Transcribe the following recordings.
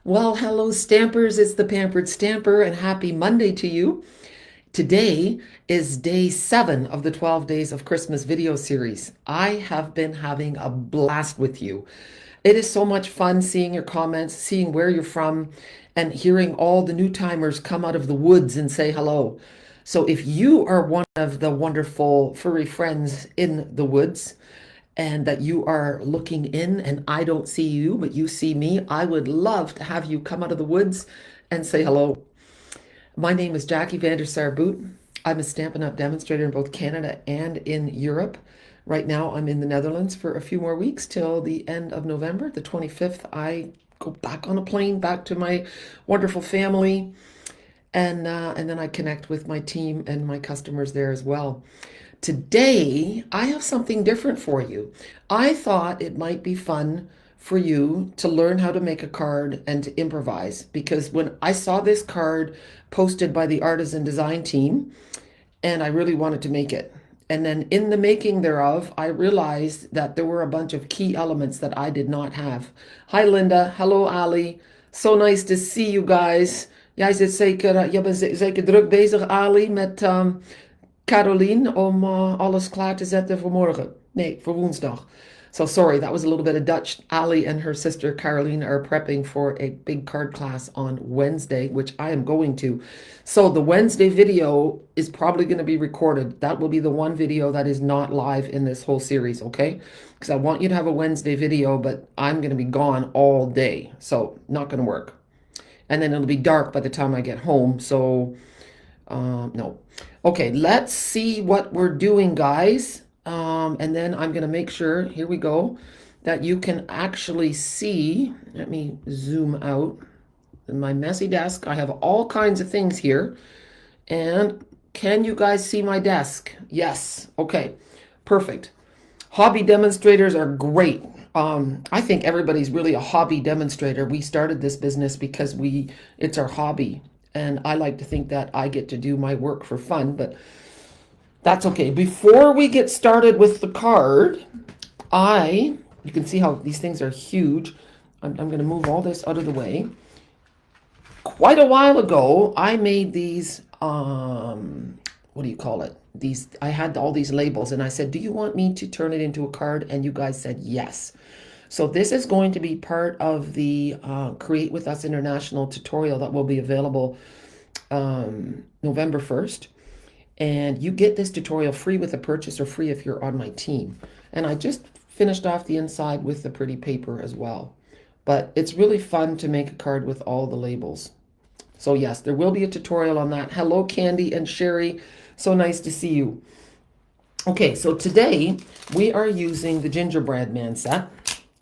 Well, hello, Stampers. It's the Pampered Stamper, and happy Monday to you. Today is day 7 of the 12 Days of Christmas video series. I have been having a blast with you. It is so much fun seeing your comments, seeing where you're from, and hearing all the new timers come out of the woods and say hello. So if you are one of the wonderful furry friends in the woods, and that you are looking in and I don't see you, but you see me, I would love to have you come out of the woods and say hello. My name is Jackie Vandersar Boot. I'm a Stampin' Up! Demonstrator in both Canada and in Europe. Right now, I'm in the Netherlands for a few more weeks till the end of November. The 25th, I go back on a plane back to my wonderful family, and then I connect with my team and my customers there as well. Today, I have something different for you. I thought it might be fun for you to learn how to make a card and to improvise because when I saw this card posted by the artisan design team, and I really wanted to make it. And then in the making thereof, I realized that there were a bunch of key elements that I did not have. Hi Linda, hello Ali. So nice to see you guys. Jij zit zeker, je bent zeker druk bezig Ali met Caroline om alles klaar te zetten voor morgen. Nee, voor woensdag. So sorry, that was a little bit of Dutch. Ali and her sister Caroline are prepping for a big card class on Wednesday, which I am going to. So the Wednesday video is probably going to be recorded. That will be the one video that is not live in this whole series, okay? Because I want you to have a Wednesday video, but I'm going to be gone all day. So not going to work. And then it'll be dark by the time I get home. So no. Okay, let's see what we're doing, guys. And then I'm going to make sure, here we go, that you can actually see. Let me zoom out. In my messy desk, I have all kinds of things here. And can you guys see my desk? Yes. Okay, perfect. Hobby demonstrators are great. I think everybody's really a hobby demonstrator. We started this business because it's our hobby. And I like to think that I get to do my work for fun, but that's okay. Before we get started with the card, you can see how these things are huge. I'm going to move all this out of the way. Quite a while ago, I made these, what do you call it? I had all these labels and I said, do you want me to turn it into a card? And you guys said yes. So this is going to be part of the Create With Us International tutorial that will be available November 1st. And you get this tutorial free with a purchase or free if you're on my team. And I just finished off the inside with the pretty paper as well. But it's really fun to make a card with all the labels. So yes, there will be a tutorial on that. Hello, Candy and Sherry. So nice to see you. Okay, so today we are using the Gingerbread Man set.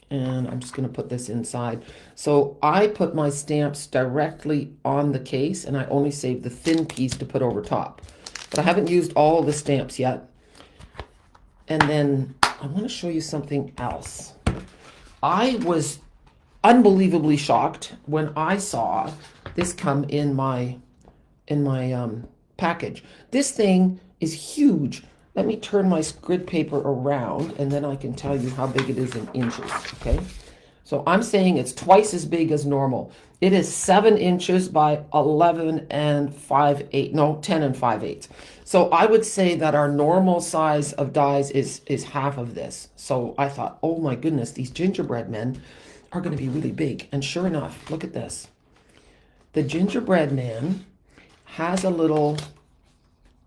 And I'm just going to put this inside. So I put my stamps directly on the case and I only saved the thin piece to put over top. But I haven't used all the stamps yet. And then I want to show you something else. I was unbelievably shocked when I saw this come in my package. This thing is huge. Let me turn my grid paper around and then I can tell you how big it is in inches, okay? So I'm saying it's twice as big as normal. It is 7 inches by 11 and 5/8, no, 10 and 5/8. So I would say that our normal size of dies is half of this. So I thought, oh my goodness, these gingerbread men are going to be really big. And sure enough, look at this. The gingerbread man has a little...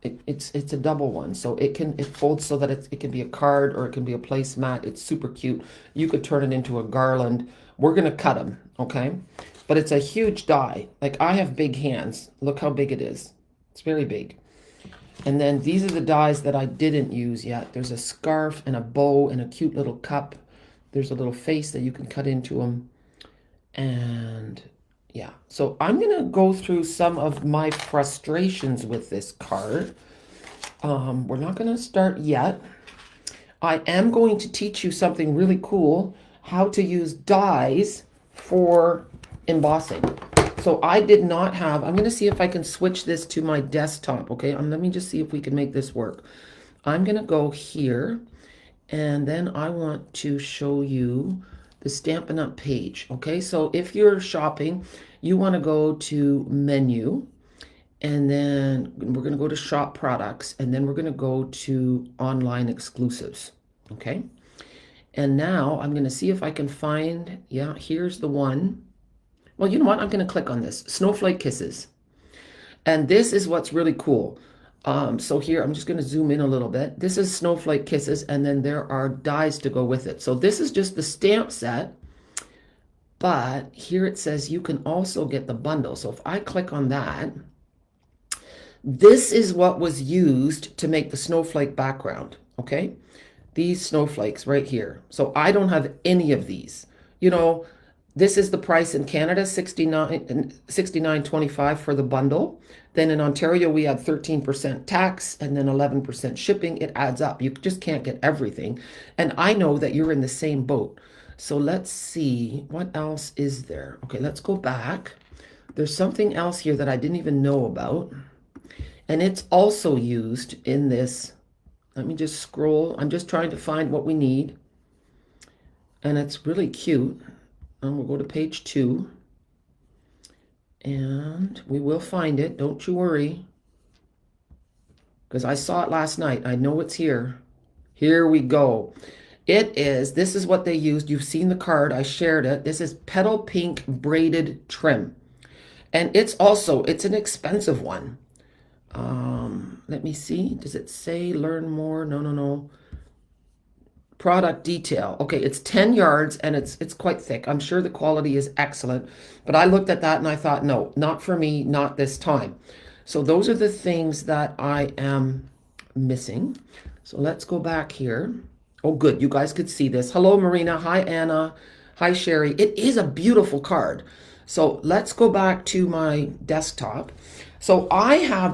It's a double one, so it folds so that it can be a card or it can be a placemat. It's super cute. You could turn it into a garland. We're gonna cut them, okay? But it's a huge die. Like I have big hands. Look how big it is. It's very big. And then these are the dies that I didn't use yet. There's a scarf and a bow and a cute little cup. There's a little face that you can cut into them. And yeah, so I'm going to go through some of my frustrations with this card. We're not going to start yet. I am going to teach you something really cool, how to use dies for embossing. So I did not have, I'm going to see if I can switch this to my desktop, okay? Let me just see if we can make this work. I'm going to go here, and then I want to show you the Stampin' Up page. Okay, so if you're shopping, you want to go to menu, and then we're going to go to shop products, and then we're going to go to online exclusives. Okay, and now I'm going to see if I can find, yeah, here's the one. Well, you know what? I'm going to click on this, Snowflake Kisses. And this is what's really cool. So here, I'm just going to zoom in a little bit. This is Snowflake Kisses, and then there are dies to go with it. So this is just the stamp set, but here it says you can also get the bundle. So if I click on that, this is what was used to make the snowflake background, okay? These snowflakes right here. So I don't have any of these. You know, this is the price in Canada, $69.25 for the bundle. Then in Ontario, we had 13% tax and then 11% shipping. It adds up. You just can't get everything. And I know that you're in the same boat. So let's see, what else is there? Okay, let's go back. There's something else here that I didn't even know about. And it's also used in this. Let me just scroll. I'm just trying to find what we need. And it's really cute. And we'll go to page 2. And we will find it. Don't you worry. Because I saw it last night. I know it's here. Here we go. This is what they used. You've seen the card. I shared it. This is Petal Pink Braided Trim. And it's an expensive one. Let me see. Does it say learn more? No. Product detail. Okay, it's 10 yards and it's quite thick. I'm sure the quality is excellent, but I looked at that and I thought, no, not for me, not this time. So those are the things that I am missing. So let's go back here. Oh, good. You guys could see this. Hello, Marina. Hi, Anna. Hi, Sherry. It is a beautiful card. So let's go back to my desktop. So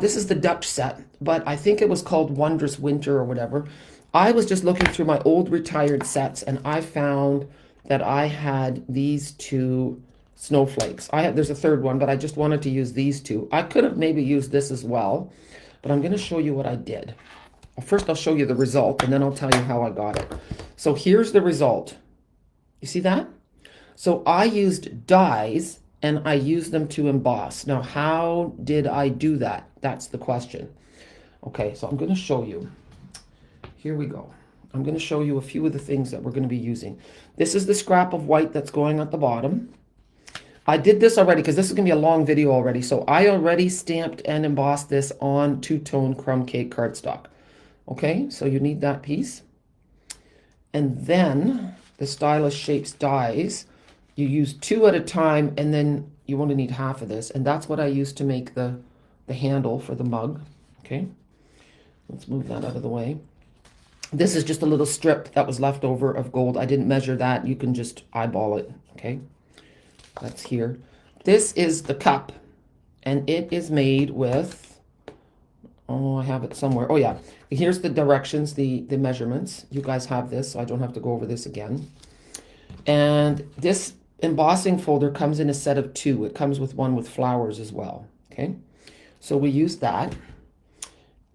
this is the Dutch set, but I think it was called Wondrous Winter or whatever. I was just looking through my old retired sets and I found that I had these two snowflakes. There's a third one, but I just wanted to use these two. I could have maybe used this as well, but I'm going to show you what I did. First, I'll show you the result and then I'll tell you how I got it. So here's the result. You see that? So I used dies and I used them to emboss. Now, how did I do that? That's the question. Okay, so I'm going to show you. Here we go. I'm going to show you a few of the things that we're going to be using. This is the scrap of white that's going at the bottom. I did this already because this is going to be a long video already. So I already stamped and embossed this on two-tone crumb cake cardstock. Okay, so you need that piece. And then the Stylish Shapes dies. You use 2 at a time, and then you only need half of this. And that's what I used to make the handle for the mug. Okay, let's move that out of the way. This is just a little strip that was left over of gold. I didn't measure that. You can just eyeball it. Okay, that's here. This is the cup, and it is made with, oh, I have it somewhere. Oh, yeah. Here's the directions, the measurements. You guys have this, so I don't have to go over this again. And this embossing folder comes in a set of 2. It comes with one with flowers as well. Okay, so we use that.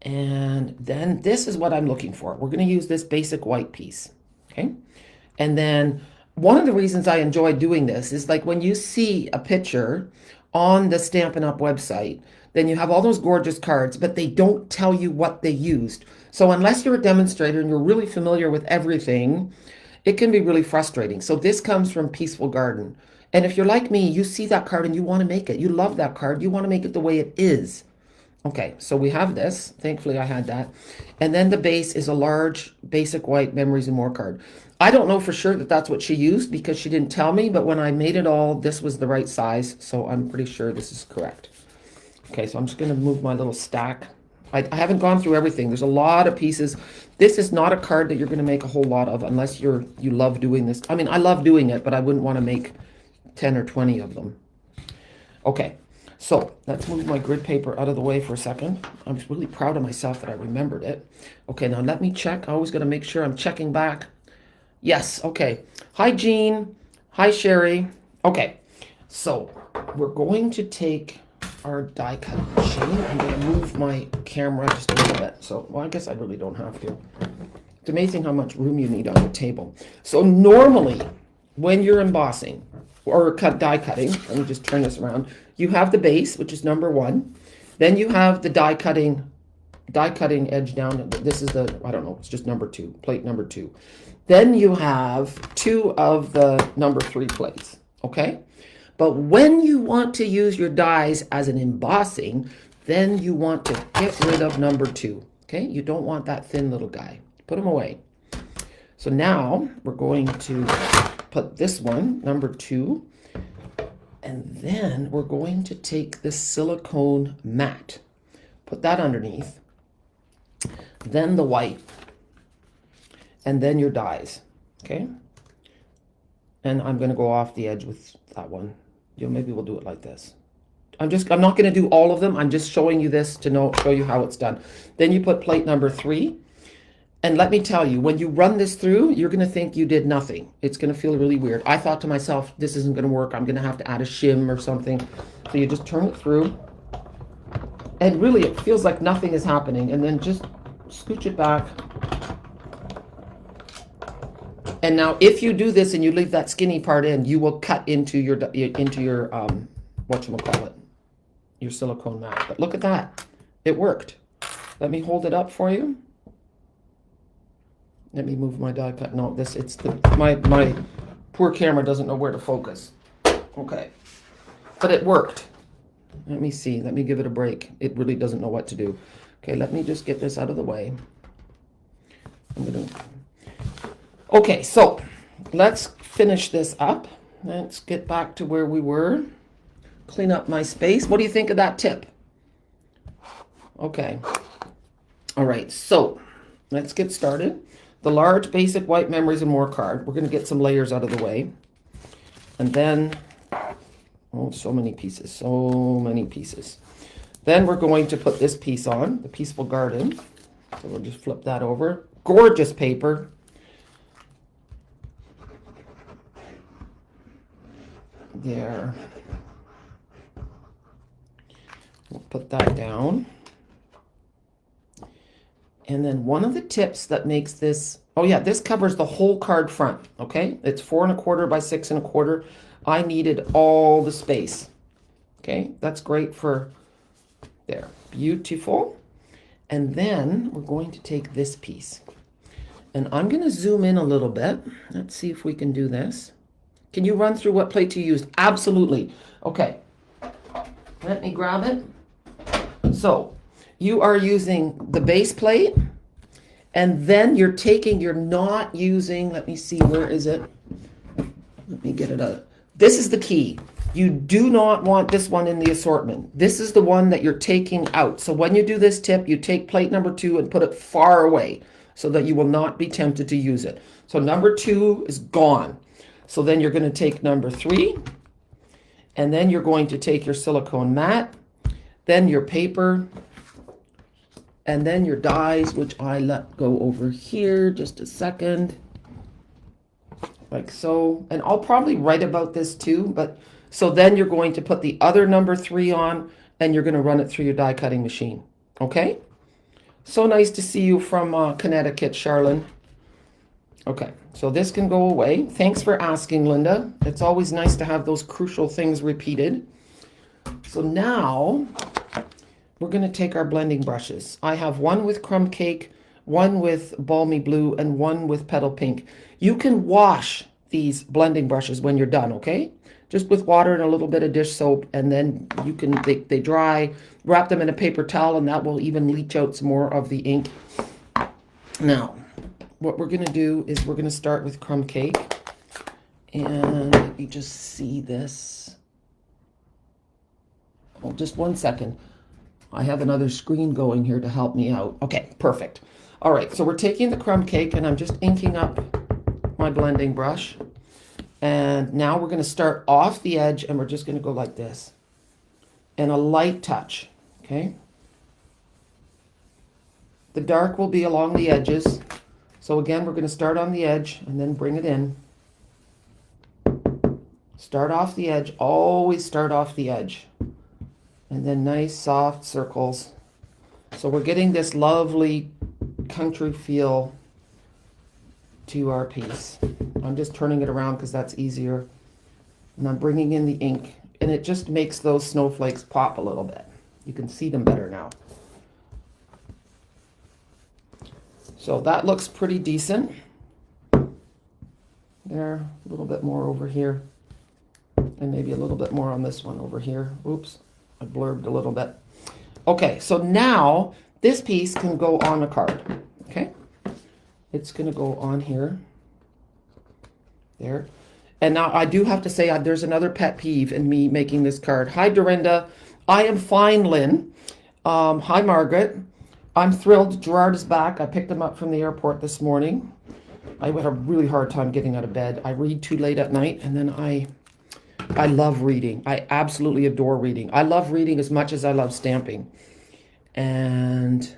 And then this is what I'm looking for. We're going to use this basic white piece. Okay, and then one of the reasons I enjoy doing this is like when you see a picture on the Stampin' Up website, then you have all those gorgeous cards, but they don't tell you what they used. So unless you're a demonstrator and you're really familiar with everything, it can be really frustrating. So this comes from Peaceful Garden. And if you're like me, you see that card and you want to make it. You love that card. You want to make it the way it is. Okay, so we have this. Thankfully, I had that. And then the base is a large basic white Memories and More card. I don't know for sure that that's what she used because she didn't tell me, but when I made it all, this was the right size. So I'm pretty sure this is correct. Okay, so I'm just going to move my little stack. I haven't gone through everything. There's a lot of pieces. This is not a card that you're going to make a whole lot of unless you love doing this. I mean, I love doing it, but I wouldn't want to make 10 or 20 of them. Okay, so let's move my grid paper out of the way for a second. I'm just really proud of myself that I remembered it. Okay, now let me check. I always got to make sure I'm checking back. Yes, okay. Hi, Jean. Hi, Sherry. Okay, so we're going to take our die cut machine. I'm going to move my camera just a little bit. So, well, I guess I really don't have to. It's amazing how much room you need on the table. So normally, when you're embossing or die cutting, let me just turn this around. You have the base, which is number 1. Then you have the die cutting edge down. This is the, I don't know, it's just number 2, plate number 2. Then you have 2 of the number 3 plates, okay? But when you want to use your dies as an embossing, then you want to get rid of number 2, okay? You don't want that thin little guy. Put him away. So now we're going to put this one, number 2, and then we're going to take this silicone mat, put that underneath, then the white, and then your dies, okay? And I'm going to go off the edge with that one. Maybe we'll do it like this. I'm not going to do all of them. I'm just showing you this to show you how it's done. Then you put plate number 3. And let me tell you, when you run this through, you're going to think you did nothing. It's going to feel really weird. I thought to myself, this isn't going to work. I'm going to have to add a shim or something. So you just turn it through. And really, it feels like nothing is happening. And then just scooch it back. And now, if you do this and you leave that skinny part in, you will cut into your whatchamacallit, your silicone mat. But look at that. It worked. Let me hold it up for you. Let me move my die cut. No, my poor camera doesn't know where to focus. Okay. But it worked. Let me see. Let me give it a break. It really doesn't know what to do. Okay, let me just get this out of the way. Okay, so let's finish this up. Let's get back to where we were. Clean up my space. What do you think of that tip? Okay. All right, so let's get started. The large basic white memories and more card. We're going to get some layers out of the way. And then, oh, so many pieces, so many pieces. Then we're going to put this piece on, the Peaceful Garden. So we'll just flip that over. Gorgeous paper. There. We'll put that down. And then one of the tips that makes this, oh yeah, this covers the whole card front, okay? It's 4 1/4 by 6 1/4. I needed all the space, okay? That's great for there. Beautiful. And then we're going to take this piece. And I'm going to zoom in a little bit. Let's see if we can do this. Can you run through what plate you used? Absolutely. Okay. Let me grab it. So you are using the base plate, and then you're not using, let me see, where is it? Let me get it out. This is the key. You do not want this one in the assortment. This is the one that you're taking out. So when you do this tip, you take plate number 2 and put it far away so that you will not be tempted to use it. So number 2 is gone. So then you're going to take number 3, and then you're going to take your silicone mat, then your paper, and then your dies, which I let go over here just a second, like so. And I'll probably write about this too, but so then you're going to put the other number 3 on, and you're going to run it through your die cutting machine. Okay? So nice to see you from Connecticut, Charlene. Okay, so this can go away. Thanks for asking, Linda. It's always nice to have those crucial things repeated. So now we're going to take our blending brushes. I have one with Crumb Cake, one with Balmy Blue, and one with Petal Pink. You can wash these blending brushes when you're done, okay? Just with water and a little bit of dish soap, and then you can, they dry, wrap them in a paper towel, and that will even leach out some more of the ink. Now, what we're going to do is we're going to start with Crumb Cake. And let me just see this. Oh, just one second. I have another screen going here to help me out. Okay, perfect. All right, so we're taking the Crumb Cake, and I'm just inking up my blending brush. And now we're going to start off the edge, and we're just going to go like this. And a light touch, okay? The dark will be along the edges. So again, we're going to start on the edge and then bring it in. Start off the edge, always start off the edge. And then nice soft circles. So we're getting this lovely country feel to our piece. I'm just turning it around because that's easier. And I'm bringing in the ink, and it just makes those snowflakes pop a little bit. You can see them better now. So that looks pretty decent. There, a little bit more over here. And maybe a little bit more on this one over here. Oops, I blurbed a little bit. Okay, so now this piece can go on a card. Okay, it's going to go on here. There. And now I do have to say there's another pet peeve in me making this card. Hi, Dorinda. I am fine, Lynn. Hi, Margaret. I'm thrilled Gerard is back. I picked him up from the airport this morning. I had a really hard time getting out of bed. I read too late at night, and then I love reading. I absolutely adore reading. I love reading as much as I love stamping. And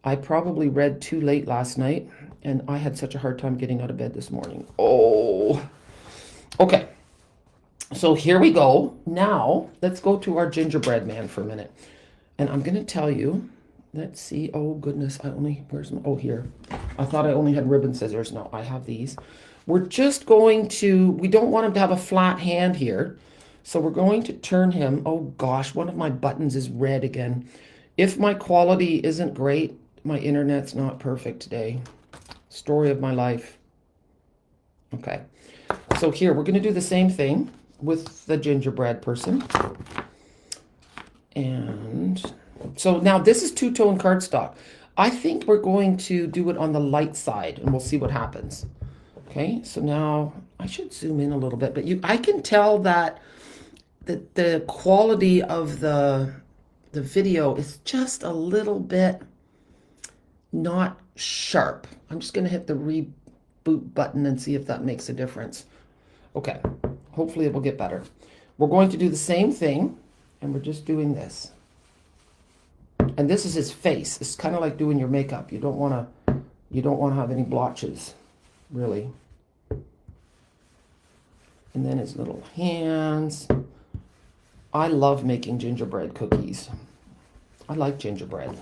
I probably read too late last night, and I had such a hard time getting out of bed this morning. Oh, okay. So here we go. Now, let's go to our gingerbread man for a minute. And I'm going to tell you, let's see. Oh, goodness. Where's my, oh, here. I thought I only had ribbon scissors. No, I have these. We're just going to, we don't want him to have a flat hand here. So we're going to turn him. Oh, gosh, one of my buttons is red again. If my quality isn't great, my internet's not perfect today. Story of my life. Okay. So here, we're going to do the same thing with the gingerbread person. And so now this is two-tone cardstock. I think we're going to do it on the light side, and we'll see what happens. Okay, so now I should zoom in a little bit, but I can tell that the quality of the video is just a little bit not sharp. I'm just going to hit the reboot button and see if that makes a difference. Okay, hopefully it will get better. We're going to do the same thing, and we're just doing this. And this is his face. It's kind of like doing your makeup. You don't want to have any blotches, really. And then his little hands. I love making gingerbread cookies. I like gingerbread.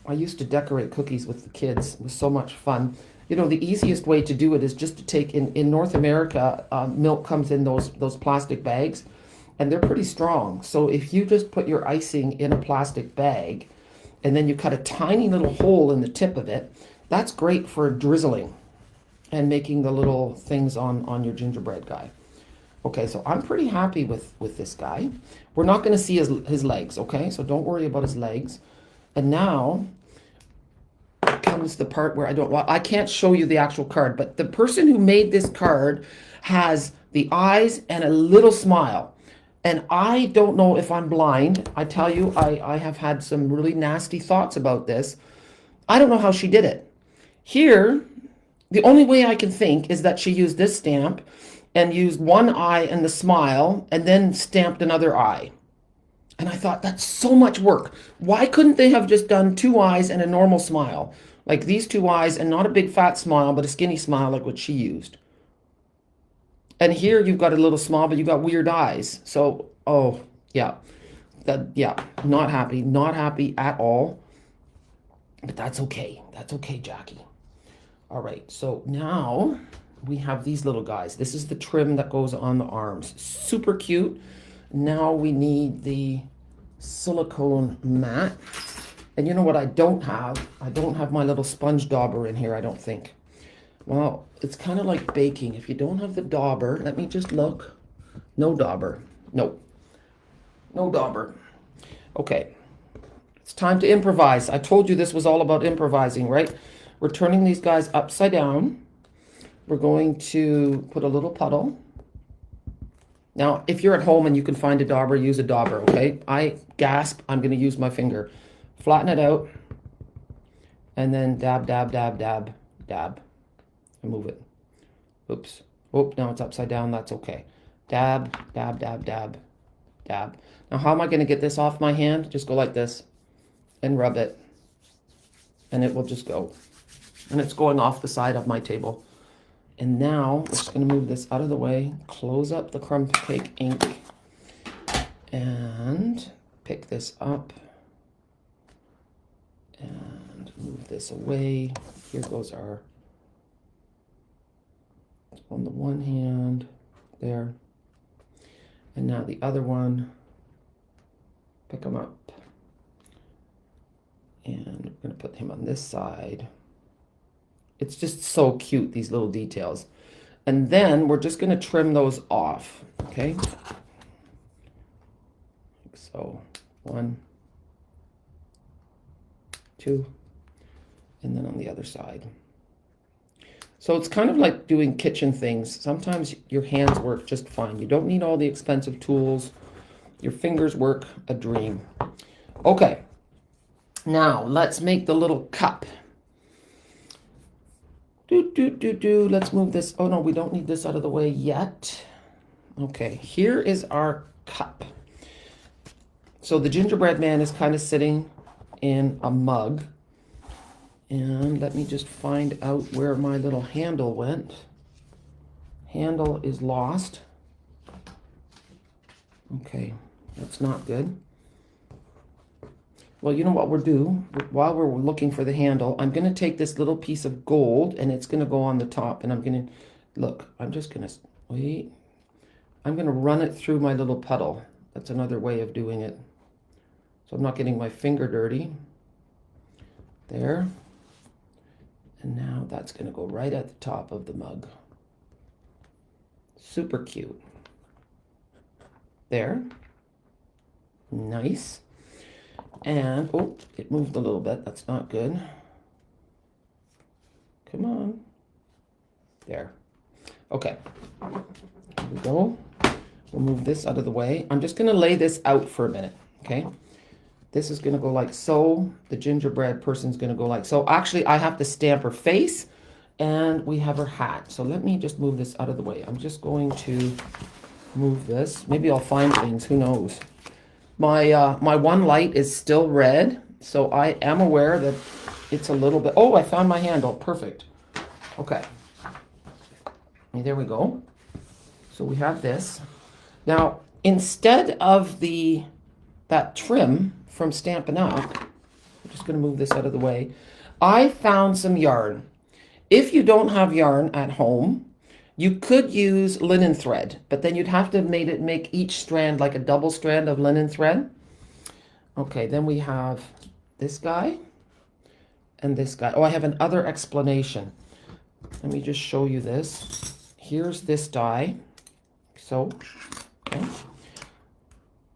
I used to decorate cookies with the kids. It was so much fun. You know, the easiest way to do it is just to take, in North America, milk comes in those plastic bags, and they're pretty strong. So if you just put your icing in a plastic bag, and then you cut a tiny little hole in the tip of it, that's great for drizzling and making the little things on your gingerbread guy. Okay, so I'm pretty happy with this guy. We're not going to see his legs, okay? So don't worry about his legs. And now comes the part where I can't show you the actual card, but the person who made this card has the eyes and a little smile. And I don't know if I'm blind. I tell you, I have had some really nasty thoughts about this. I don't know how she did it. Here, the only way I can think is that she used this stamp and used one eye and the smile and then stamped another eye. And I thought, that's so much work. Why couldn't they have just done two eyes and a normal smile? Like these two eyes, and not a big fat smile, but a skinny smile like what she used. And here you've got a little smile, but you've got weird eyes. So, oh, yeah. Not happy at all. But that's okay. That's okay, Jackie. All right, so now we have these little guys. This is the trim that goes on the arms. Super cute. Now we need the silicone mat. And you know what I don't have? I don't have my little sponge dauber in here, I don't think. Well, it's kind of like baking. If you don't have the dauber, let me just look. No dauber. No. No dauber. Okay. It's time to improvise. I told you this was all about improvising, right? We're turning these guys upside down. We're going to put a little puddle. Now, if you're at home and you can find a dauber, use a dauber, okay? I gasp, I'm going to use my finger. Flatten it out. And then dab, dab, dab, dab, dab. And move it. Oops. Oh, now it's upside down. That's okay. Dab, dab, dab, dab, dab. Now, how am I going to get this off my hand? Just go like this and rub it. And it will just go. And it's going off the side of my table. And now we're just going to move this out of the way, close up the crumb cake ink, and pick this up and move move this away. Here goes our, on the one hand, there. And now the other one, pick them up. And we're gonna put him on this side. It's just so cute, these little details. And then we're just gonna trim those off, okay? Like so, 1, 2, and then on the other side. So it's kind of like doing kitchen things. Sometimes your hands work just fine. You don't need all the expensive tools. Your fingers work a dream. Okay, now let's make the little cup. Let's move this. Oh no, we don't need this out of the way yet. Okay, here is our cup. So the gingerbread man is kind of sitting in a mug. And let me just find out where my little handle went. Handle is lost. Okay, that's not good. Well, you know what we'll do? While we're looking for the handle, I'm going to take this little piece of gold and it's going to go on the top. And I'm going to, look, I'm just going to, wait. I'm going to run it through my little puddle. That's another way of doing it. So I'm not getting my finger dirty. There. And now that's going to go right at the top of the mug. Super cute. There. Nice. And, oh, it moved a little bit. That's not good. Come on. There. Okay. Here we go. We'll move this out of the way. I'm just going to lay this out for a minute, okay? This is going to go like so. The gingerbread person's going to go like so. Actually, I have to stamp her face, and we have her hat. So let me just move this out of the way. I'm just going to move this. Maybe I'll find things. Who knows? My one light is still red, so I am aware that it's a little bit... Oh, I found my handle. Perfect. Okay. And there we go. So we have this. Now, instead of that trim from Stampin' Up, I'm just going to move this out of the way, I found some yarn. If you don't have yarn at home, you could use linen thread, but then you'd have to make each strand like a double strand of linen thread. Okay, then we have this guy and this guy. Oh, I have another explanation. Let me just show you this. Here's this die. So, okay.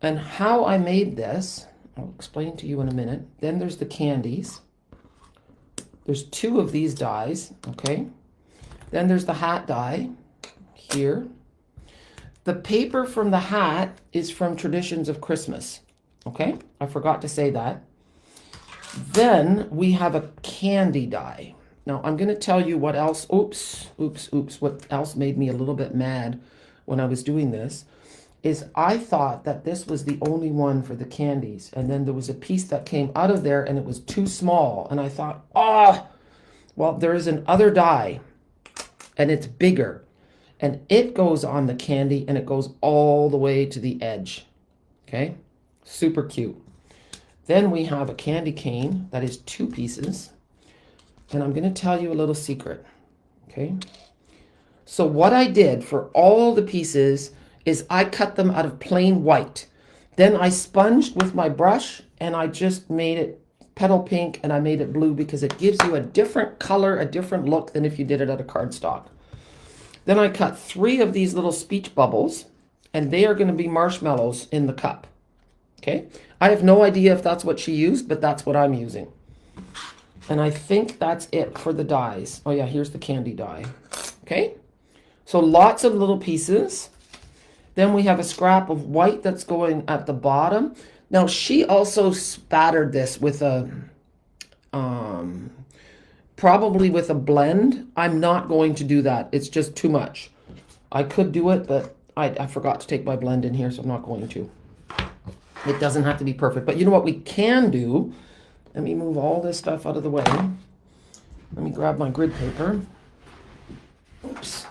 And how I made this, I'll explain to you in a minute. Then there's the candies. There's 2 of these dies, okay? Then there's the hat die here. The paper from the hat is from Traditions of Christmas, okay? I forgot to say that. Then we have a candy die. Now I'm going to tell you what else, what else made me a little bit mad when I was doing this, is I thought that this was the only one for the candies. And then there was a piece that came out of there and it was too small. And I thought, well, there is another die and it's bigger. And it goes on the candy and it goes all the way to the edge. Okay, super cute. Then we have a candy cane that is 2 pieces. And I'm going to tell you a little secret. Okay, so what I did for all the pieces is I cut them out of plain white. Then I sponged with my brush and I just made it petal pink and I made it blue because it gives you a different color, a different look than if you did it out of cardstock. Then I cut 3 of these little speech bubbles and they are going to be marshmallows in the cup. Okay, I have no idea if that's what she used, but that's what I'm using. And I think that's it for the dies. Oh yeah, here's the candy die. Okay, so lots of little pieces. Then we have a scrap of white that's going at the bottom. Now she also spattered this with a, probably with a blend. I'm not going to do that. It's just too much. I could do it, but I forgot to take my blend in here, so I'm not going to. It doesn't have to be perfect. But you know what we can do? Let me move all this stuff out of the way. Let me grab my grid paper. Oops.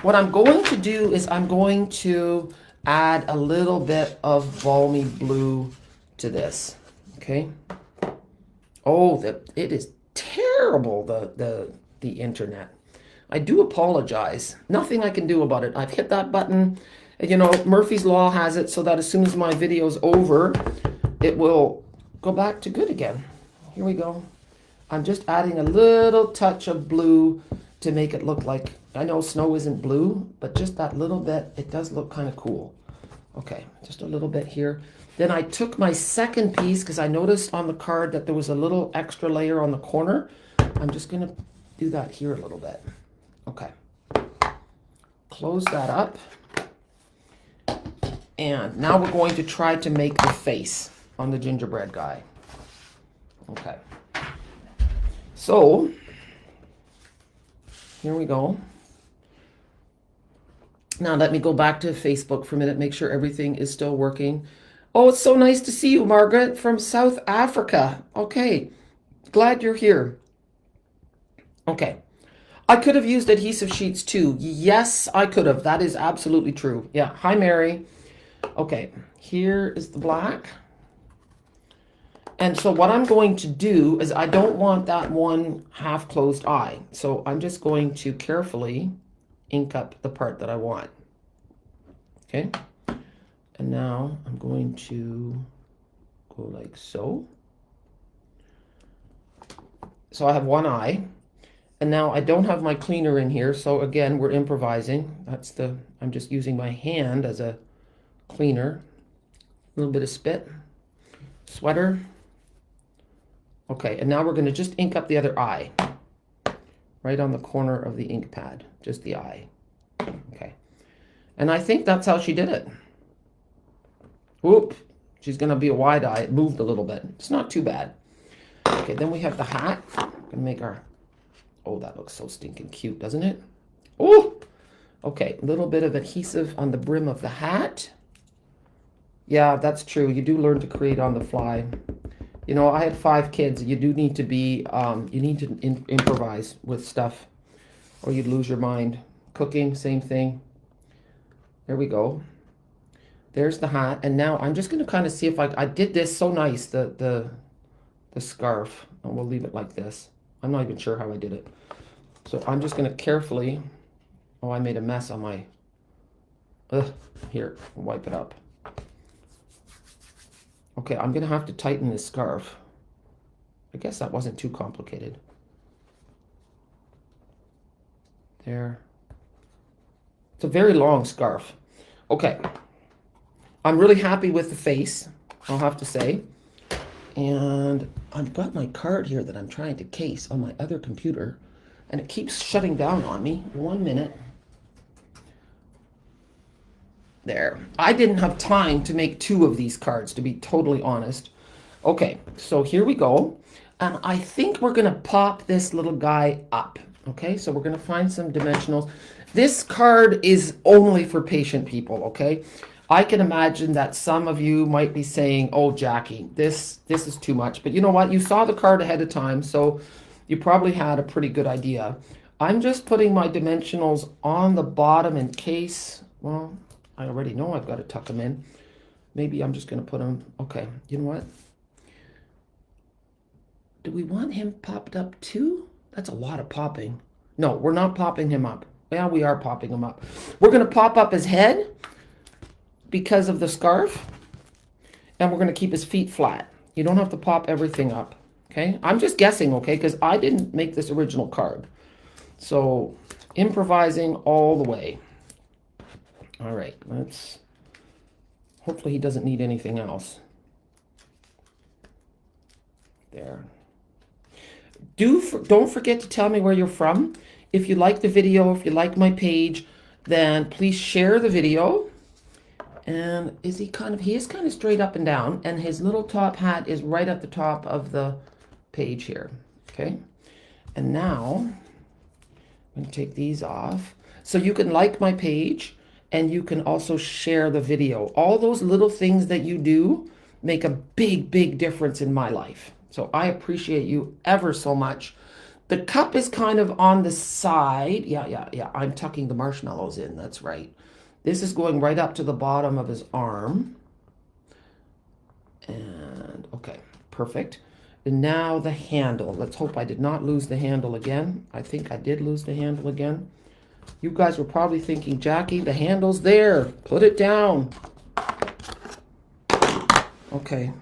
What I'm going to do is I'm going to add a little bit of balmy blue to this. Okay. Oh, it is terrible. terrible, the internet. I do apologize. Nothing I can do about it. I've hit that button. You know, Murphy's Law has it so that as soon as my video's over, it will go back to good again. Here we go. I'm just adding a little touch of blue to make it look like, I know snow isn't blue, but just that little bit, it does look kind of cool. Okay, just a little bit here. Then I took my second piece because I noticed on the card that there was a little extra layer on the corner. I'm just going to do that here a little bit. Okay. Close that up. And now we're going to try to make the face on the gingerbread guy. Okay. So, here we go. Now let me go back to Facebook for a minute, make sure everything is still working. Oh, it's so nice to see you, Margaret, from South Africa. Okay, glad you're here. Okay. I could have used adhesive sheets too. Yes, I could have. That is absolutely true. Yeah. Hi, Mary. Okay, here is the black. And so what I'm going to do is I don't want that one half closed eye. So I'm just going to carefully ink up the part that I want. Okay. And now I'm going to go like so. So I have one eye. And now I don't have my cleaner in here. So again, we're improvising. I'm just using my hand as a cleaner. A little bit of spit. Sweater. Okay, and now we're going to just ink up the other eye. Right on the corner of the ink pad. Just the eye. Okay. And I think that's how she did it. Whoop. She's going to be a wide eye. It moved a little bit. It's not too bad. Okay, then we have the hat. I'm going to make our... Oh, that looks so stinking cute, doesn't it? Oh! Okay, a little bit of adhesive on the brim of the hat. Yeah, that's true. You do learn to create on the fly. You know, I had 5 kids. You do need to be, you need to improvise with stuff or you'd lose your mind. Cooking, same thing. There we go. There's the hat. And now I'm just going to kind of see if I did this so nice, the scarf. And we'll leave it like this. I'm not even sure how I did it. So I'm just going to carefully, oh, I made a mess on my, here, wipe it up. Okay, I'm going to have to tighten this scarf. I guess that wasn't too complicated. There. It's a very long scarf. Okay. I'm really happy with the face, I'll have to say. And I've got my card here that I'm trying to case on my other computer, and it keeps shutting down on me. 1 minute. There. I didn't have time to make 2 of these cards, to be totally honest. Okay, so here we go. And I think we're going to pop this little guy up. Okay, so we're going to find some dimensionals. This card is only for patient people, okay? I can imagine that some of you might be saying, oh, Jackie, this is too much. But you know what? You saw the card ahead of time, so you probably had a pretty good idea. I'm just putting my dimensionals on the bottom in case, well, I already know I've got to tuck them in. Maybe I'm just going to put them, okay, you know what? Do we want him popped up too? That's a lot of popping. No, we're not popping him up. Yeah, we are popping him up. We're going to pop up his head because of the scarf, and we're going to keep his feet flat. You don't have to pop everything up, okay? I'm just guessing, okay, because I didn't make this original card. So, improvising all the way. All right, let's... Hopefully he doesn't need anything else. There. Don't forget to tell me where you're from. If you like the video, if you like my page, then please share the video. And he is kind of straight up and down, and his little top hat is right at the top of the page here, okay? And now, I'm going to take these off. So you can like my page, and you can also share the video. All those little things that you do make a big, big difference in my life. So I appreciate you ever so much. The cup is kind of on the side. Yeah. I'm tucking the marshmallows in, that's right. This is going right up to the bottom of his arm. And, okay, perfect. And now the handle. Let's hope I did not lose the handle again. I think I did lose the handle again. You guys were probably thinking, Jackie, the handle's there. Put it down. Okay.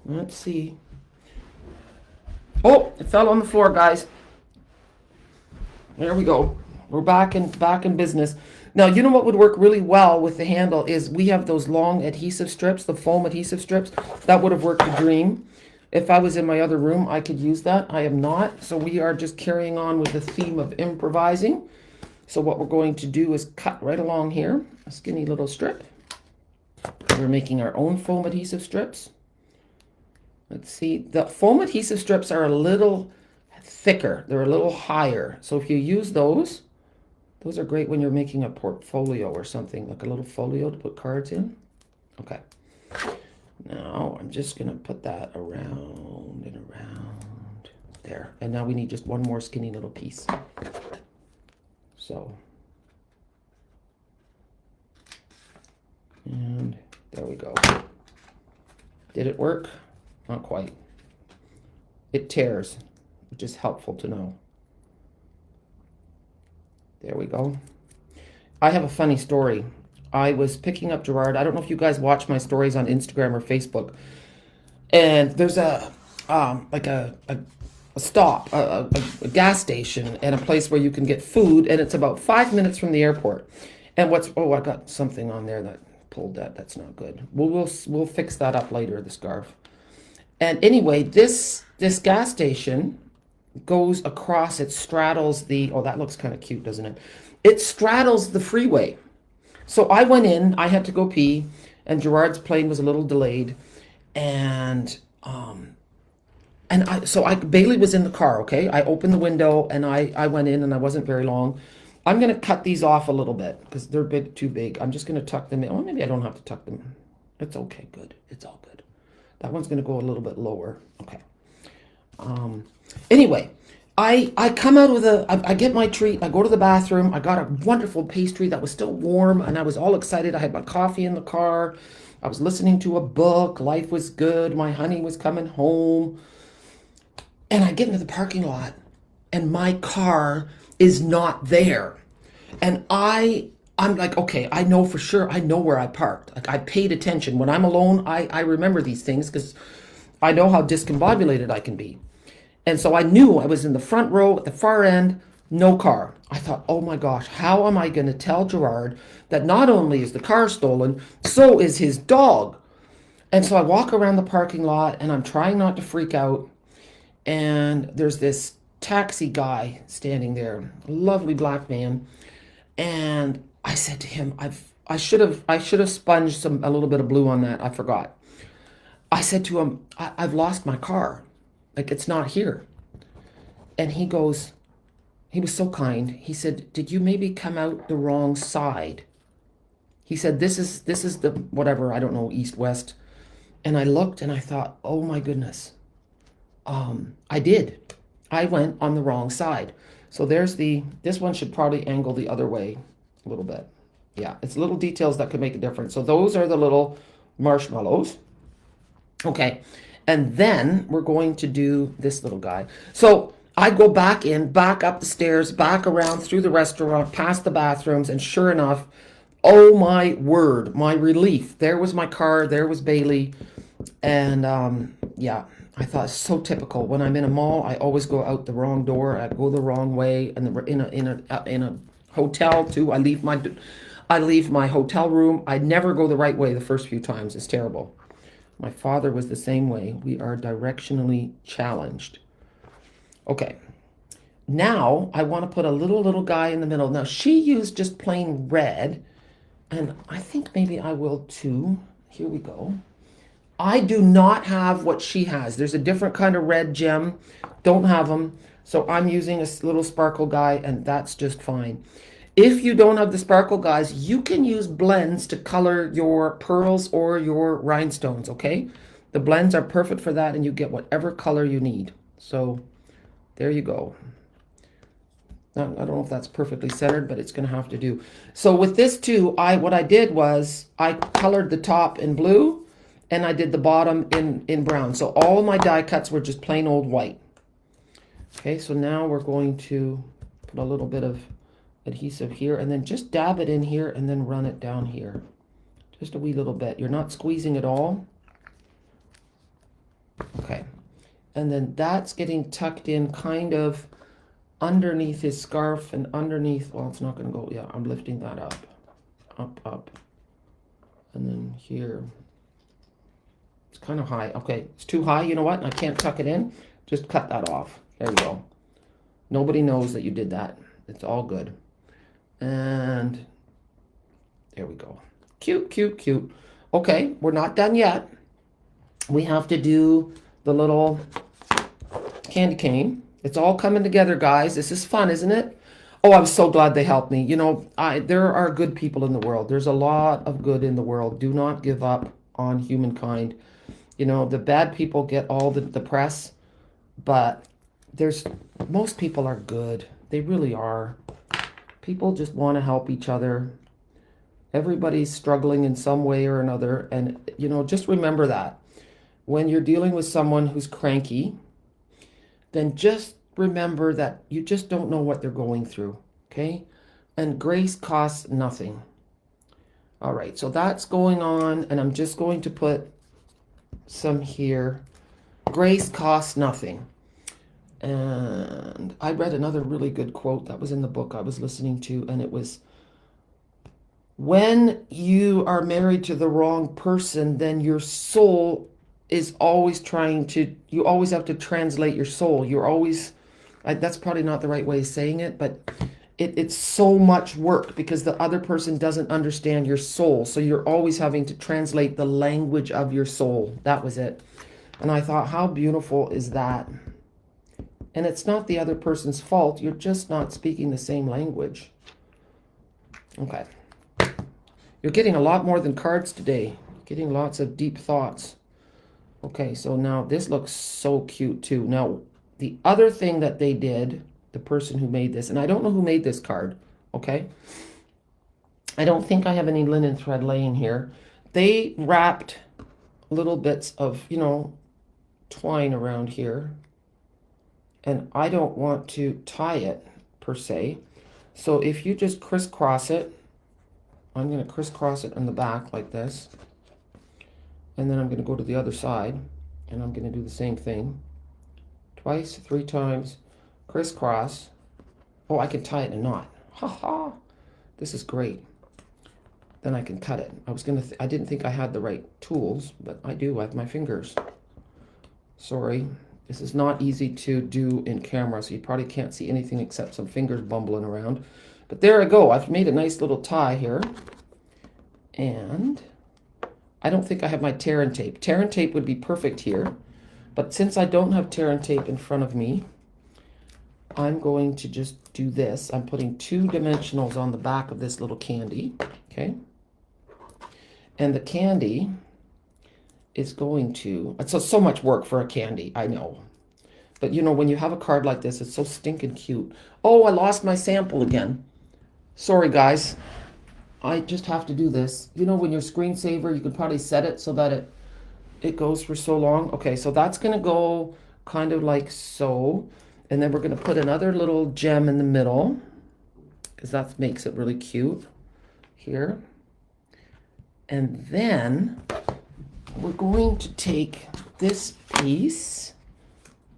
Let's see. Oh, it fell on the floor, guys. There we go. We're back in business. Now, you know what would work really well with the handle is we have those long adhesive strips, the foam adhesive strips. That would have worked a dream. If I was in my other room, I could use that. I am not. So we are just carrying on with the theme of improvising. So what we're going to do is cut right along here, a skinny little strip. We're making our own foam adhesive strips. Let's see, the foam adhesive strips are a little thicker. They're a little higher. So if you use those are great when you're making a portfolio or something, like a little folio to put cards in. Okay. Now I'm just gonna put that around and around there. And now we need just one more skinny little piece. So, and there we go. Did it work? Not quite. It tears, which is helpful to know. There we go. I have a funny story. I was picking up Gerard. I don't know if you guys watch my stories on Instagram or Facebook. And there's a stop, a gas station and a place where you can get food, and it's about 5 minutes from the airport. And I got something on there that pulled that. That's not good. We'll fix that up later, the scarf. And anyway, this gas station goes across, it straddles that looks kind of cute, doesn't it? It straddles the freeway. So I went in, I had to go pee, and Gerard's plane was a little delayed. And Bailey was in the car, okay? I opened the window and I went in, and I wasn't very long. I'm going to cut these off a little bit because they're a bit too big. I'm just going to tuck them in. Oh, maybe I don't have to tuck them. It's okay, good. It's all good. That one's going to go a little bit lower. Okay. Anyway, I come out with I get my treat. I go to the bathroom. I got a wonderful pastry that was still warm, and I was all excited. I had my coffee in the car. I was listening to a book. Life was good. My honey was coming home. And I get into the parking lot, and my car is not there. And I'm like, okay, I know for sure. I know where I parked. Like, I paid attention. When I'm alone, I remember these things because I know how discombobulated I can be. And so I knew I was in the front row at the far end, no car. I thought, oh my gosh, how am I going to tell Gerard that not only is the car stolen, so is his dog? And so I walk around the parking lot, and I'm trying not to freak out. And there's this taxi guy standing there, a lovely black man. And I said to him, I should have sponged a little bit of blue on that. I forgot. I said to him, I've lost my car. Like, it's not here. And he was so kind. He said, did you maybe come out the wrong side? He said, this is the whatever, I don't know, east, west. And I looked and I thought, oh my goodness. I did. I went on the wrong side. So this one should probably angle the other way a little bit. Yeah, it's little details that could make a difference. So those are the little marshmallows. Okay, and then we're going to do this little guy. So I go back up the stairs, back around through the restaurant, past the bathrooms, and sure enough, oh my word, my relief. There was my car, there was Bailey, and yeah. I thought, so typical. When I'm in a mall, I always go out the wrong door. I go the wrong way. And in a hotel too, I leave my hotel room. I never go the right way the first few times. It's terrible. My father was the same way. We are directionally challenged. Okay. Now I want to put a little guy in the middle. Now she used just plain red, and I think maybe I will too. Here we go. I do not have what she has. There's a different kind of red gem. Don't have them. So I'm using a little sparkle guy, and that's just fine. If you don't have the sparkle guys, you can use blends to color your pearls or your rhinestones, okay? The blends are perfect for that, and you get whatever color you need. So there you go. Now, I don't know if that's perfectly centered, but it's going to have to do. So with this too, what I did was I colored the top in blue, and I did the bottom in brown. So all my die cuts were just plain old white. Okay, so now we're going to put a little bit of adhesive here and then just dab it in here and then run it down here. Just a wee little bit. You're not squeezing it all. Okay, and then that's getting tucked in kind of underneath his scarf and underneath, well, it's not going to go, yeah, I'm lifting that up, up, and then here. It's kind of high. Okay, it's too high. You know what? I can't tuck it in. Just cut that off. There we go. Nobody knows that you did that. It's all good. And there we go. Cute, cute, cute. Okay, we're not done yet. We have to do the little candy cane. It's all coming together, guys. This is fun, isn't it? Oh, I'm so glad they helped me. You know, there are good people in the world. There's a lot of good in the world. Do not give up on humankind. You know, the bad people get all the press, but most people are good. They really are. People just want to help each other. Everybody's struggling in some way or another. And, you know, just remember that. When you're dealing with someone who's cranky, then just remember that you just don't know what they're going through, okay? And grace costs nothing. All right, so that's going on, and I'm just going to put some here. Grace costs nothing. And I read another really good quote that was in the book I was listening to, and it was, when you are married to the wrong person, then your soul is always you always have to translate your soul. You're always, that's probably not the right way of saying it, but it's so much work because the other person doesn't understand your soul. So you're always having to translate the language of your soul. That was it. And I thought, how beautiful is that? And it's not the other person's fault. You're just not speaking the same language. Okay. You're getting a lot more than cards today. Getting lots of deep thoughts. Okay, so now this looks so cute too. Now, the other thing that they did, the person who made this, and I don't know who made this card, okay? I don't think I have any linen thread laying here. They wrapped little bits of, you know, twine around here. And I don't want to tie it, per se. So if you just crisscross it, I'm going to crisscross it in the back like this. And then I'm going to go to the other side, and I'm going to do the same thing. Twice, 3 times, crisscross. Oh, I can tie it in a knot. Ha ha! This is great. Then I can cut it. I didn't think I had the right tools, but I do. I have my fingers. Sorry. This is not easy to do in camera, so you probably can't see anything except some fingers bumbling around. But there I go. I've made a nice little tie here. And I don't think I have my tear and tape. Tear and tape would be perfect here. But since I don't have tear and tape in front of me, I'm going to just do this. I'm putting 2 dimensionals on the back of this little candy. Okay. And the candy is going to, it's so much work for a candy, I know. But you know, when you have a card like this, it's so stinking cute. Oh, I lost my sample again. Sorry, guys. I just have to do this. You know, when your screensaver, you can probably set it so that it goes for so long. Okay, so that's going to go kind of like so. And then we're going to put another little gem in the middle, because that makes it really cute here. And then we're going to take this piece.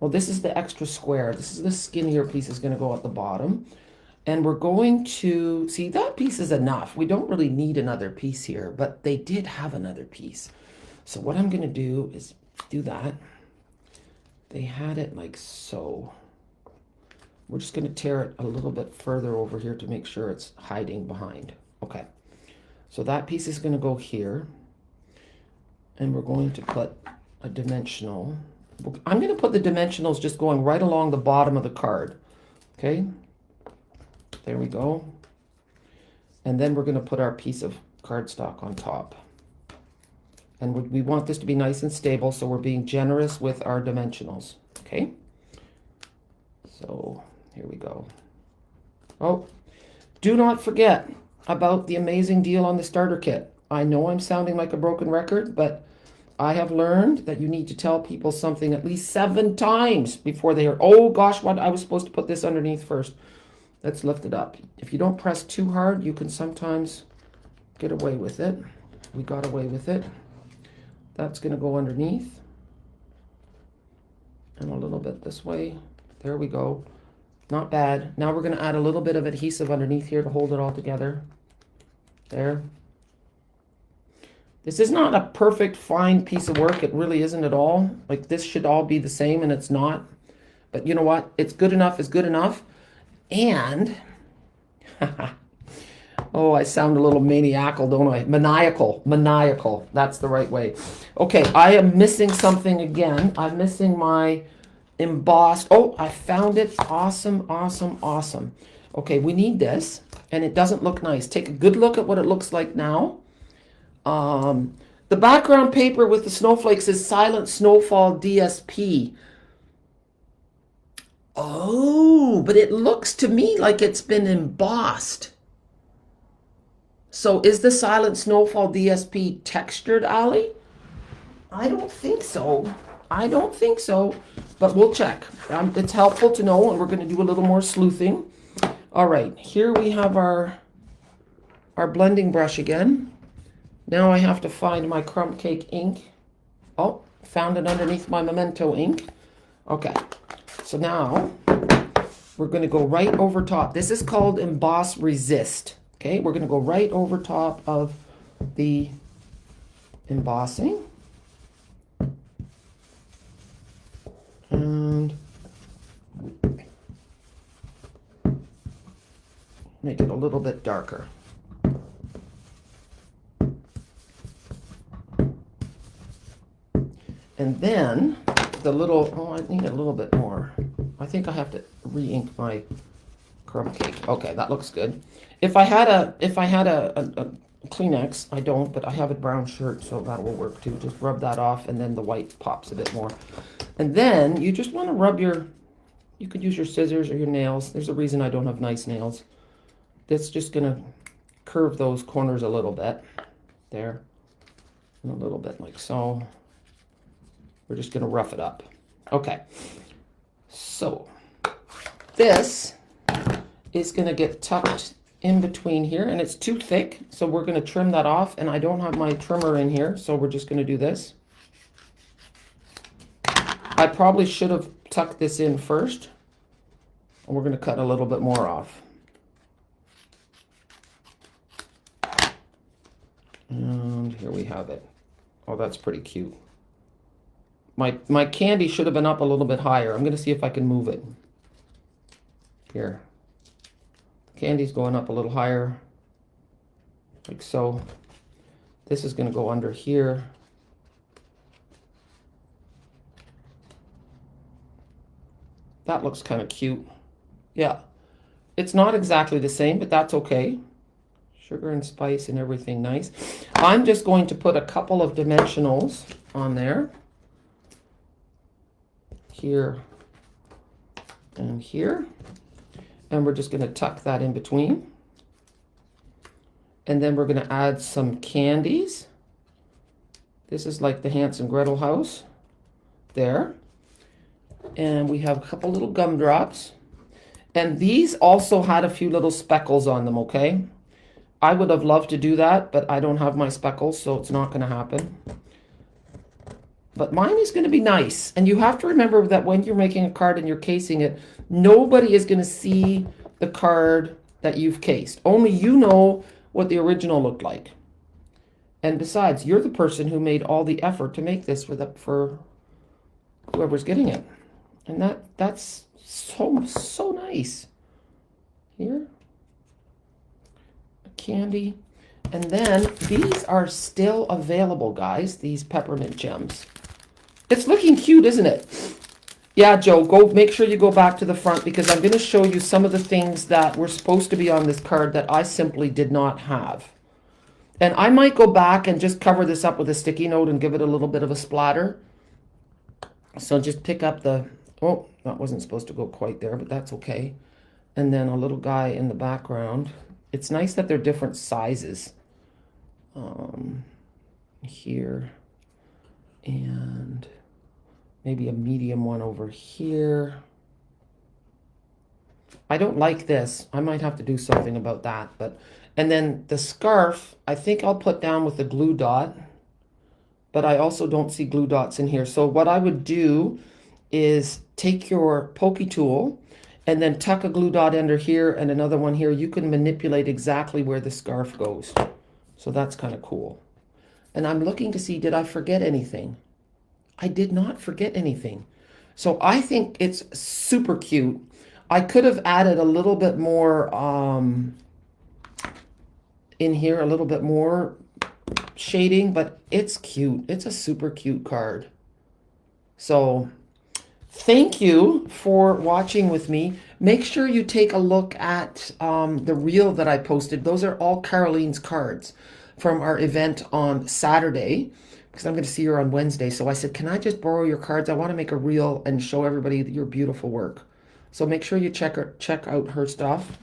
Well, this is the extra square. This is the skinnier piece is going to go at the bottom. And we're going to, see, that piece is enough. We don't really need another piece here, but they did have another piece. So what I'm going to do is do that. They had it like so. We're just going to tear it a little bit further over here to make sure it's hiding behind. Okay. So that piece is going to go here. And we're going to put a dimensional. I'm going to put the dimensionals just going right along the bottom of the card. Okay. There we go. And then we're going to put our piece of cardstock on top. And we want this to be nice and stable, so we're being generous with our dimensionals. Okay? So here we go. Oh, do not forget about the amazing deal on the starter kit. I know I'm sounding like a broken record, but I have learned that you need to tell people something at least 7 times before they hear, oh gosh, what I was supposed to put this underneath first. Let's lift it up. If you don't press too hard, you can sometimes get away with it. We got away with it. That's going to go underneath. And a little bit this way. There we go. Not bad. Now we're going to add a little bit of adhesive underneath here to hold it all together. There. This is not a perfect, fine piece of work. It really isn't at all. Like, this should all be the same, and it's not. But you know what? It's good enough is good enough. And, oh, I sound a little maniacal, don't I? Maniacal. That's the right way. Okay, I am missing something again. I'm missing my embossed. Oh, I found it. Awesome, awesome, awesome. Okay, we need this, and it doesn't look nice. Take a good look at what it looks like now. The background paper with the snowflakes is Silent Snowfall DSP. Oh, but it looks to me like it's been embossed. So is the Silent Snowfall DSP textured, Ali? I don't think so. I don't think so, but we'll check. It's helpful to know, and we're going to do a little more sleuthing. All right, here we have our blending brush again. Now I have to find my crumb cake ink. Oh, found it underneath my memento ink. Okay, so now we're going to go right over top. This is called Emboss Resist. Okay, we're going to go right over top of the embossing. And make it a little bit darker. And then the little, oh, I need a little bit more. I think I have to re-ink my crumb cake. Okay, that looks good. If I had a Kleenex, I don't, but I have a brown shirt, so that will work too. Just rub that off, and then the white pops a bit more. And then you just want to rub you could use your scissors or your nails. There's a reason I don't have nice nails. That's just going to curve those corners a little bit. There. And a little bit like so. We're just going to rough it up. Okay. So this is going to get tucked in between here, and it's too thick, so we're going to trim that off, and I don't have my trimmer in here, so we're just going to do this. I probably should have tucked this in first, and we're going to cut a little bit more off. And here we have it. Oh, that's pretty cute. My candy should have been up a little bit higher. I'm going to see if I can move it. Here. Candy's going up a little higher, like so. This is going to go under here. That looks kind of cute. Yeah. It's not exactly the same, but that's okay. Sugar and spice and everything nice. I'm just going to put a couple of dimensionals on there. Here and here. And we're just going to tuck that in between. And then we're going to add some candies. This is like the Hansel and Gretel house. There. And we have a couple little gumdrops. And these also had a few little speckles on them, okay? I would have loved to do that, but I don't have my speckles, so it's not going to happen. But mine is going to be nice. And you have to remember that when you're making a card and you're casing it, nobody is going to see the card that you've cased. Only you know what the original looked like. And besides, you're the person who made all the effort to make this for whoever's getting it. And that's so nice. Here. A candy. And then these are still available, guys, these peppermint gems. It's looking cute, isn't it? Yeah, Joe, go make sure you go back to the front, because I'm going to show you some of the things that were supposed to be on this card that I simply did not have. And I might go back and just cover this up with a sticky note and give it a little bit of a splatter. So just pick up the, oh, that wasn't supposed to go quite there, but that's okay. And then a little guy in the background. It's nice that they're different sizes. Here. And maybe a medium one over here. I don't like this. I might have to do something about that. And then the scarf, I think I'll put down with a glue dot, but I also don't see glue dots in here. So what I would do is take your pokey tool and then tuck a glue dot under here and another one here. You can manipulate exactly where the scarf goes. So that's kind of cool. And I'm looking to see, did I forget anything? I did not forget anything. So I think it's super cute. I could have added a little bit more in here, a little bit more shading, but it's cute. It's a super cute card. So thank you for watching with me. Make sure you take a look at the reel that I posted. Those are all Caroline's cards from our event on Saturday, because I'm going to see her on Wednesday. So I said, can I just borrow your cards? I want to make a reel and show everybody your beautiful work. So make sure you check out her stuff.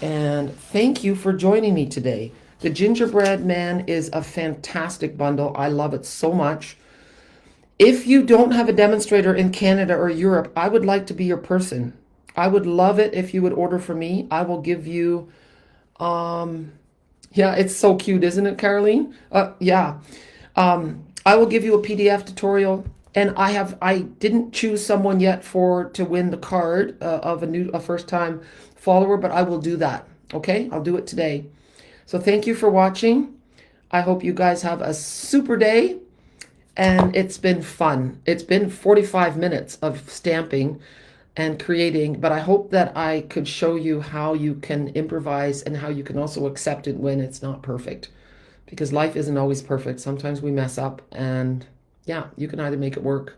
And thank you for joining me today. The Gingerbread Man is a fantastic bundle. I love it so much. If you don't have a demonstrator in Canada or Europe, I would like to be your person. I would love it if you would order from me. I will give you, yeah, it's so cute, isn't it, Caroline? Yeah. I will give you a PDF tutorial, and I didn't choose someone yet to win the card of a first-time follower, but I will do that. Okay, I'll do it today. So thank you for watching. I hope you guys have a super day, and it's been fun. It's been 45 minutes of stamping and creating, but I hope that I could show you how you can improvise and how you can also accept it when it's not perfect. Because life isn't always perfect. Sometimes we mess up, and yeah, you can either make it work.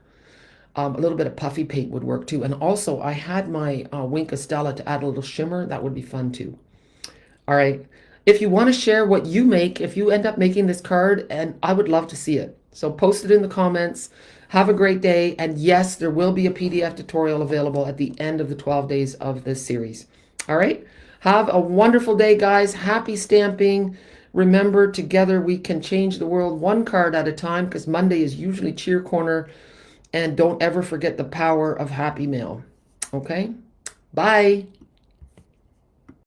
A little bit of puffy paint would work too. And also, I had my Wink of Stella to add a little shimmer. That would be fun too. All right. If you want to share what you make, if you end up making this card, and I would love to see it. So post it in the comments. Have a great day. And yes, there will be a PDF tutorial available at the end of the 12 days of this series. All right. Have a wonderful day, guys. Happy stamping. Remember, together we can change the world one card at a time, because Monday is usually Cheer Corner. And don't ever forget the power of Happy Mail. Okay? Bye.